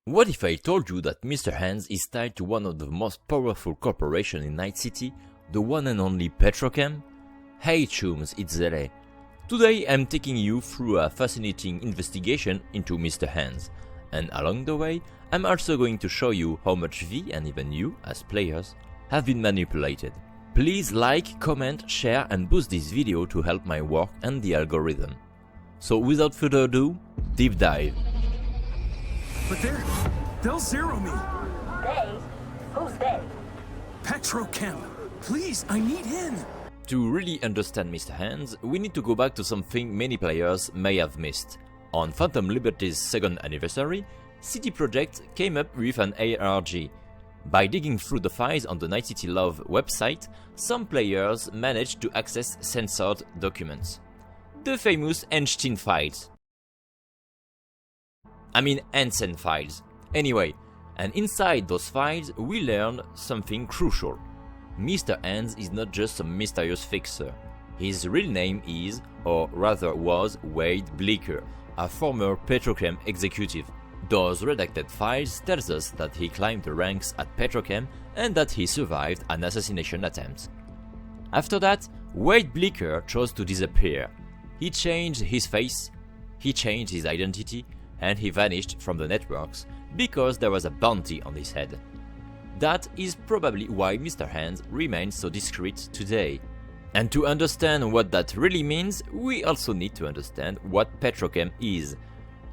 What if I told you that Mr. Hands is tied to one of the most powerful corporations in Night City, the one and only Petrochem? Hey chums, it's Zheley. Today I'm taking you through a fascinating investigation into Mr. Hands, and along the way I'm also going to show you how much we, and even you as players, have been manipulated. Please like, comment, share and boost this video to help my work and the algorithm. So without further ado, deep dive. But they'll zero me. They? Who's they? Petrochem. Please, I need in. To really understand Mr. Hands, we need to go back to something many players may have missed. On Phantom Liberty's second anniversary, CD Projekt came up with an ARG. By digging through the files on the Night City Love website, some players managed to access censored documents. The famous Einstein files. Hansen files. Anyway, and inside those files we learned something crucial. Mr. Hands is not just some mysterious fixer. His real name is, or rather was, Wade Bleeker, a former Petrochem executive. Those redacted files tells us that he climbed the ranks at Petrochem and that he survived an assassination attempt. After that, Wade Bleeker chose to disappear. He changed his face, he changed his identity, and he vanished from the networks because there was a bounty on his head. That is probably why Mr. Hands remains so discreet today. And to understand what that really means, we also need to understand what Petrochem is.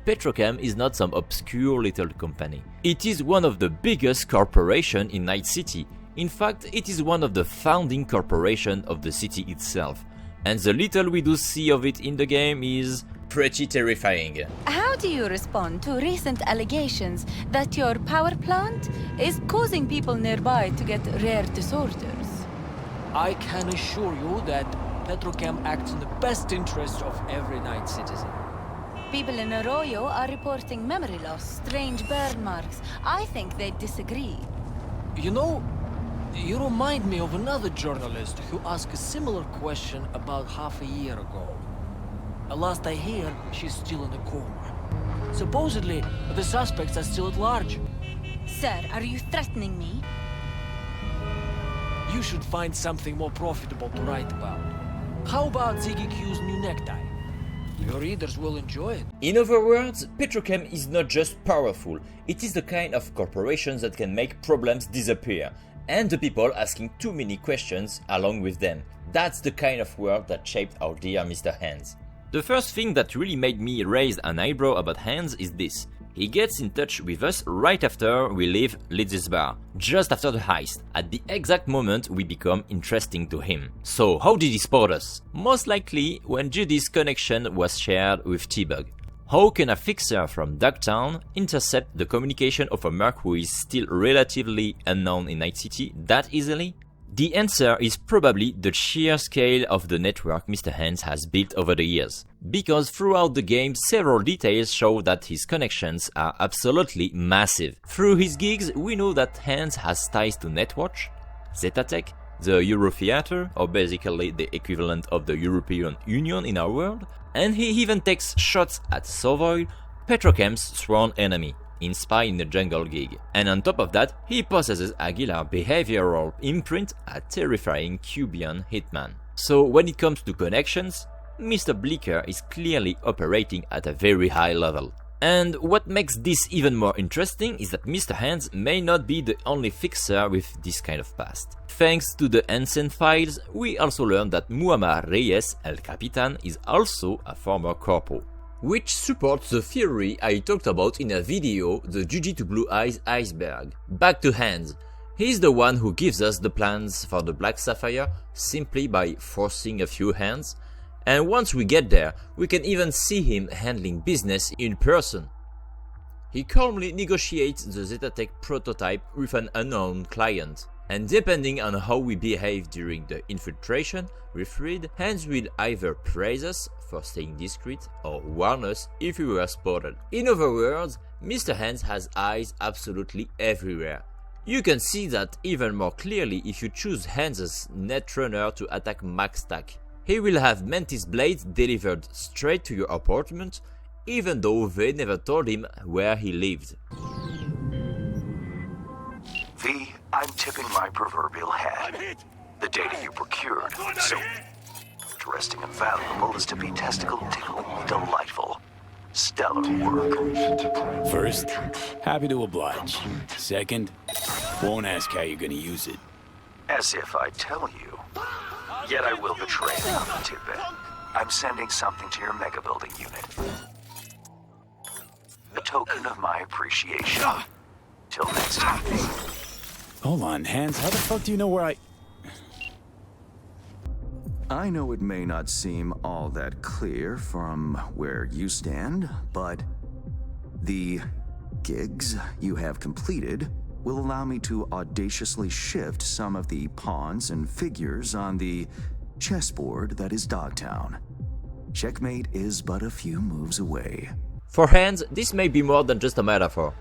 Petrochem is not some obscure little company. It is one of the biggest corporations in Night City. In fact, it is one of the founding corporations of the city itself. And the little we do see of it in the game is pretty terrifying. How do you respond to recent allegations that your power plant is causing people nearby to get rare disorders? I can assure you that Petrochem acts in the best interest of every Night citizen. People in Arroyo are reporting memory loss, strange burn marks. I think they disagree. You know, you remind me of another journalist who asked a similar question about half a year ago. Last I hear, she's still in a coma. Supposedly, the suspects are still at large. Sir, are you threatening me? You should find something more profitable to write about. How about Ziggy Q's new necktie? Your readers will enjoy it. In other words, Petrochem is not just powerful, it is the kind of corporation that can make problems disappear, and the people asking too many questions along with them. That's the kind of work that shaped our dear Mr. Hands. The first thing that really made me raise an eyebrow about Hands is this. He gets in touch with us right after we leave Lizzie's bar, just after the heist, at the exact moment we become interesting to him. So how did he spot us? Most likely when Judy's connection was shared with T-Bug. How can a fixer from Dogtown intercept the communication of a merc who is still relatively unknown in Night City that easily? The answer is probably the sheer scale of the network Mr. Hands has built over the years. Because throughout the game several details show that his connections are absolutely massive. Through his gigs we know that Hands has ties to Netwatch, Zetatech, the Eurotheater, or basically the equivalent of the European Union in our world, and he even takes shots at Savoy, Petrochem's sworn enemy, in Spy in the Jungle gig. And on top of that, he possesses Aguilar's behavioral imprint, a terrifying Cuban hitman. So when it comes to connections, Mr. Bleeker is clearly operating at a very high level. And what makes this even more interesting is that Mr. Hands may not be the only fixer with this kind of past. Thanks to the Hansen files, we also learned that Muammar Reyes, El Capitan, is also a former corpo. Which supports the theory I talked about in a video, the GG to Blue Eyes iceberg. Back to Hands. He's the one who gives us the plans for the Black Sapphire simply by forcing a few hands, and once we get there, we can even see him handling business in person. He calmly negotiates the Zetatech prototype with an unknown client, and depending on how we behave during the infiltration with Reed, Hands will either praise us for staying discreet or warn us if we were spotted. In other words, Mr. Hands has eyes absolutely everywhere. You can see that even more clearly if you choose Hands' Netrunner to attack Max Stack. He will have Mantis blades delivered straight to your apartment, even though they never told him where he lived. I'm tipping my proverbial hat. The data you procured, so interesting and valuable as to be testicle-ticklingly delightful. Stellar work. First, happy to oblige. Second, won't ask how you're gonna use it. As if I tell you. Yet I will betray the tidbit. I'm sending something to your mega building unit. A token of my appreciation. Till next time. Hold on, Hans, how the fuck do you know where I know it may not seem all that clear from where you stand, but the gigs you have completed will allow me to audaciously shift some of the pawns and figures on the chessboard that is Dogtown. Checkmate is but a few moves away. For Hans, this may be more than just a metaphor.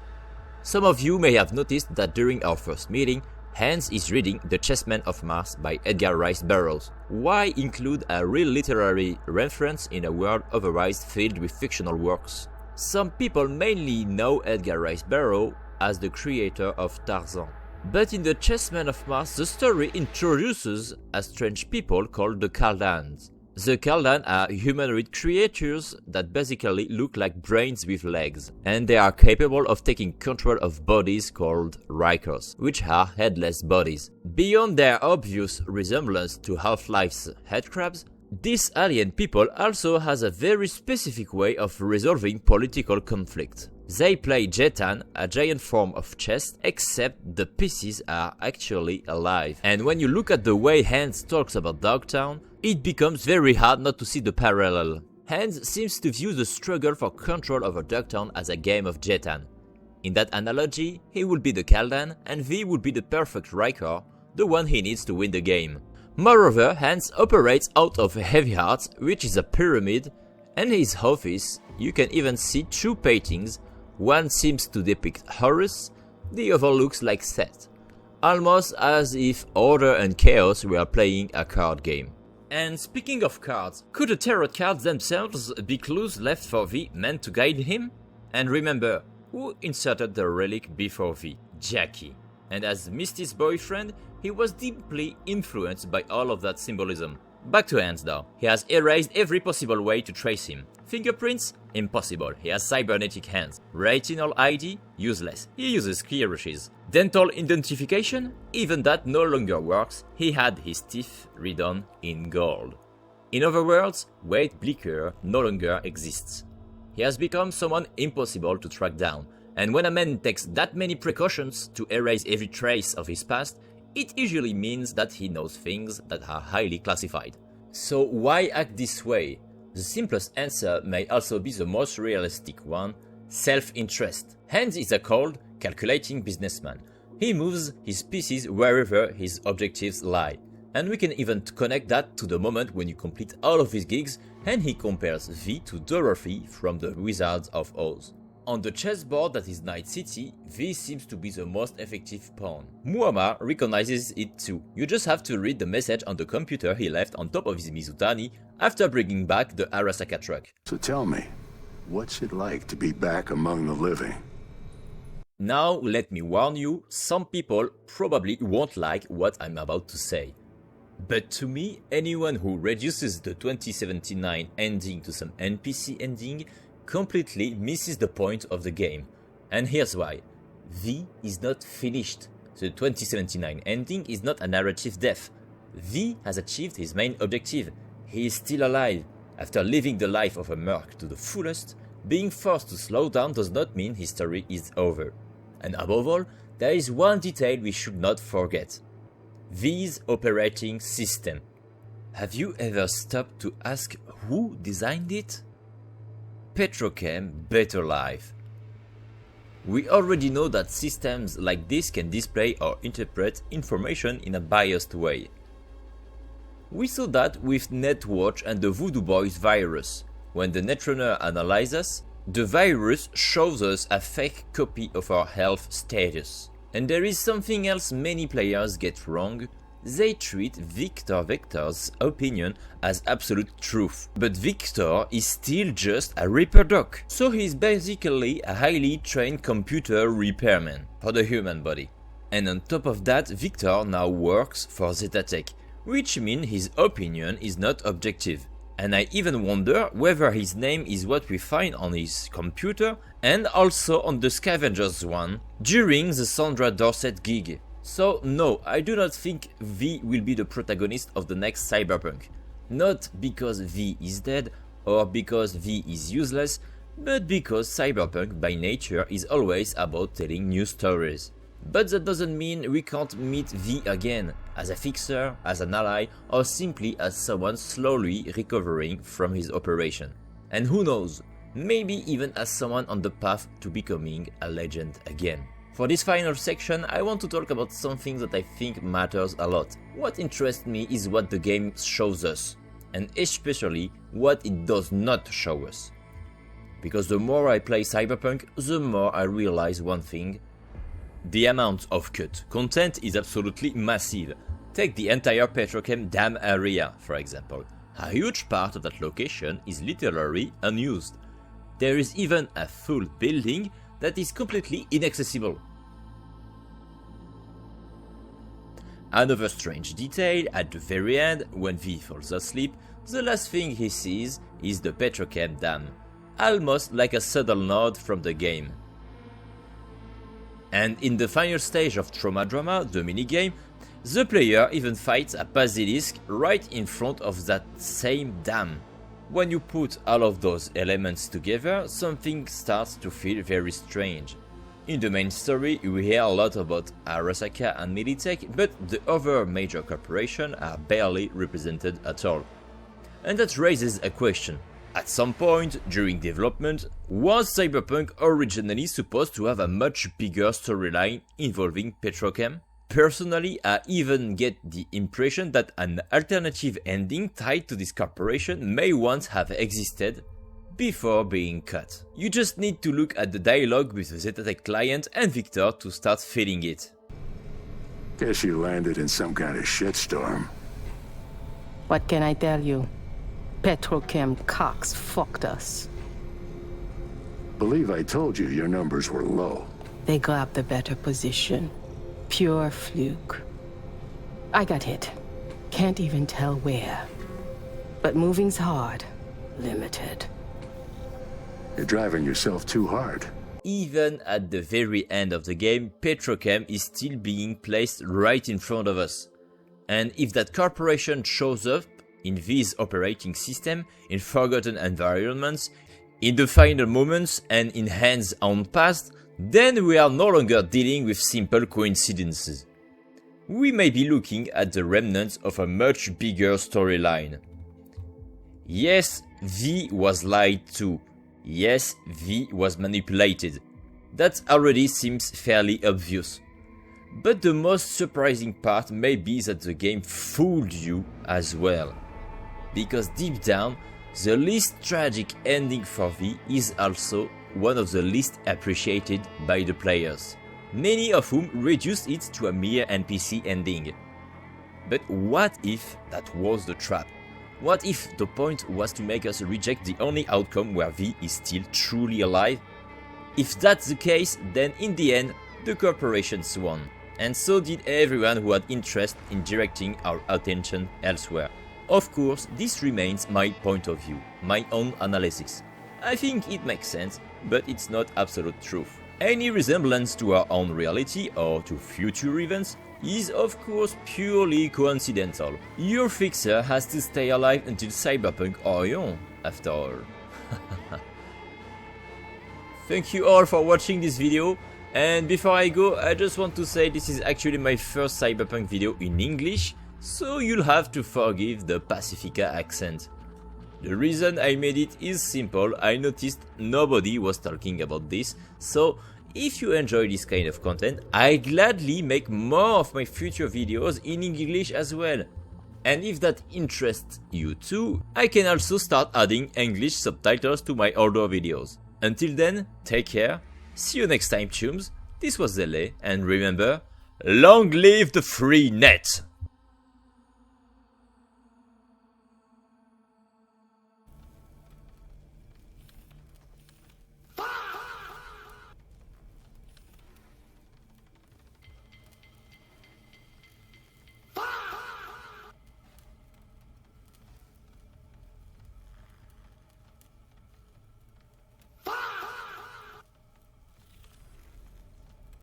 Some of you may have noticed that during our first meeting, Hans is reading The Chessmen of Mars by Edgar Rice Burroughs. Why include a real literary reference in a world otherwise filled with fictional works? Some people mainly know Edgar Rice Burroughs as the creator of Tarzan. But in The Chessmen of Mars, the story introduces a strange people called the Kaldans. The Kaldan are humanoid creatures that basically look like brains with legs, and they are capable of taking control of bodies called Rikers, which are headless bodies. Beyond their obvious resemblance to Half-Life's headcrabs, these alien people also has a very specific way of resolving political conflict. They play Jetan, a giant form of chess, except the pieces are actually alive. And when you look at the way Hans talks about Dogtown, it becomes very hard not to see the parallel. Hans seems to view the struggle for control over Dogtown as a game of Jetan. In that analogy, he would be the Kaldan and V would be the perfect Riker, the one he needs to win the game. Moreover, Hans operates out of Heavy Hearts, which is a pyramid, and in his office you can even see two paintings. One seems to depict Horus, the other looks like Seth. Almost as if order and chaos were playing a card game. And speaking of cards, could the tarot cards themselves be clues left for V meant to guide him? And remember, who inserted the relic before V? Jackie. And as Misty's boyfriend, he was deeply influenced by all of that symbolism. Back to Hans though. He has erased every possible way to trace him. Fingerprints? Impossible. He has cybernetic hands. Retinal ID? Useless. He uses clearages. Dental identification? Even that no longer works. He had his teeth redone in gold. In other words, Wade Bleecker no longer exists. He has become someone impossible to track down. And when a man takes that many precautions to erase every trace of his past, it usually means that he knows things that are highly classified. So why act this way? The simplest answer may also be the most realistic one: self-interest. Hans is a cold, calculating businessman. He moves his pieces wherever his objectives lie. And we can even connect that to the moment when you complete all of his gigs and he compares V to Dorothy from the Wizards of Oz. On the chessboard that is Night City, V seems to be the most effective pawn. Muammar recognizes it too. You just have to read the message on the computer he left on top of his Mizutani after bringing back the Arasaka truck. So tell me, what's it like to be back among the living? Now let me warn you, some people probably won't like what I'm about to say. But to me, anyone who reduces the 2079 ending to some NPC ending completely misses the point of the game. And here's why. V is not finished. The 2079 ending is not a narrative death. V has achieved his main objective. He is still alive. After living the life of a merc to the fullest, being forced to slow down does not mean his story is over. And above all, there is one detail we should not forget. V's operating system. Have you ever stopped to ask who designed it? Petrochem Better Life. We already know that systems like this can display or interpret information in a biased way. We saw that with NetWatch and the Voodoo Boys virus. When the Netrunner analyzes us, the virus shows us a fake copy of our health status. And there is something else many players get wrong. They treat Victor Vector's opinion as absolute truth. But Victor is still just a Reaper Doc. So he's basically a highly trained computer repairman for the human body. And on top of that, Victor now works for Zetatech, which means his opinion is not objective. And I even wonder whether his name is what we find on his computer and also on the Scavengers one during the Sandra Dorset gig. So no, I do not think V will be the protagonist of the next Cyberpunk. Not because V is dead or because V is useless, but because Cyberpunk by nature is always about telling new stories. But that doesn't mean we can't meet V again, as a fixer, as an ally, or simply as someone slowly recovering from his operation. And who knows, maybe even as someone on the path to becoming a legend again. For this final section, I want to talk about something that I think matters a lot. What interests me is what the game shows us, and especially what it does not show us. Because the more I play Cyberpunk, the more I realize one thing. The amount of cut content is absolutely massive. Take the entire Petrochem dam area, for example. A huge part of that location is literally unused. There is even a full building that is completely inaccessible. Another strange detail, at the very end, when V falls asleep, the last thing he sees is the Petrochem dam, almost like a subtle nod from the game. And in the final stage of Trauma Drama, the minigame, the player even fights a basilisk right in front of that same dam. When you put all of those elements together, something starts to feel very strange. In the main story, we hear a lot about Arasaka and Militech, but the other major corporations are barely represented at all. And that raises a question. At some point during development, was Cyberpunk originally supposed to have a much bigger storyline involving Petrochem? Personally, I even get the impression that an alternative ending tied to this corporation may once have existed before being cut. You just need to look at the dialogue with the Zetatech client and Victor to start feeling it. Guess you landed in some kind of shitstorm. What can I tell you? Petrochem cocks fucked us. Believe I told you your numbers were low. They grabbed the better position. Pure fluke. I got hit. Can't even tell where. But moving's hard. Limited. You're driving yourself too hard. Even at the very end of the game, Petrochem is still being placed right in front of us. And if that corporation shows up in V's operating system, in forgotten environments, in the final moments and in hands-on past, then we are no longer dealing with simple coincidences. We may be looking at the remnants of a much bigger storyline. Yes, V was lied to. Yes, V was manipulated. That already seems fairly obvious. But the most surprising part may be that the game fooled you as well. Because deep down, the least tragic ending for V is also one of the least appreciated by the players, many of whom reduced it to a mere NPC ending. But what if that was the trap? What if the point was to make us reject the only outcome where V is still truly alive? If that's the case, then in the end, the corporations won, and so did everyone who had interest in directing our attention elsewhere. Of course, this remains my point of view, my own analysis. I think it makes sense, but it's not absolute truth. Any resemblance to our own reality or to future events is of course purely coincidental. Your fixer has to stay alive until Cyberpunk Orion, after all. Thank you all for watching this video, and before I go, I just want to say this is actually my first Cyberpunk video in English, so you'll have to forgive the Pacifica accent. The reason I made it is simple. I noticed nobody was talking about this, so if you enjoy this kind of content, I gladly make more of my future videos in English as well. And if that interests you too, I can also start adding English subtitles to my older videos. Until then, take care, see you next time chums, this was Zheley, and remember, long live the free net!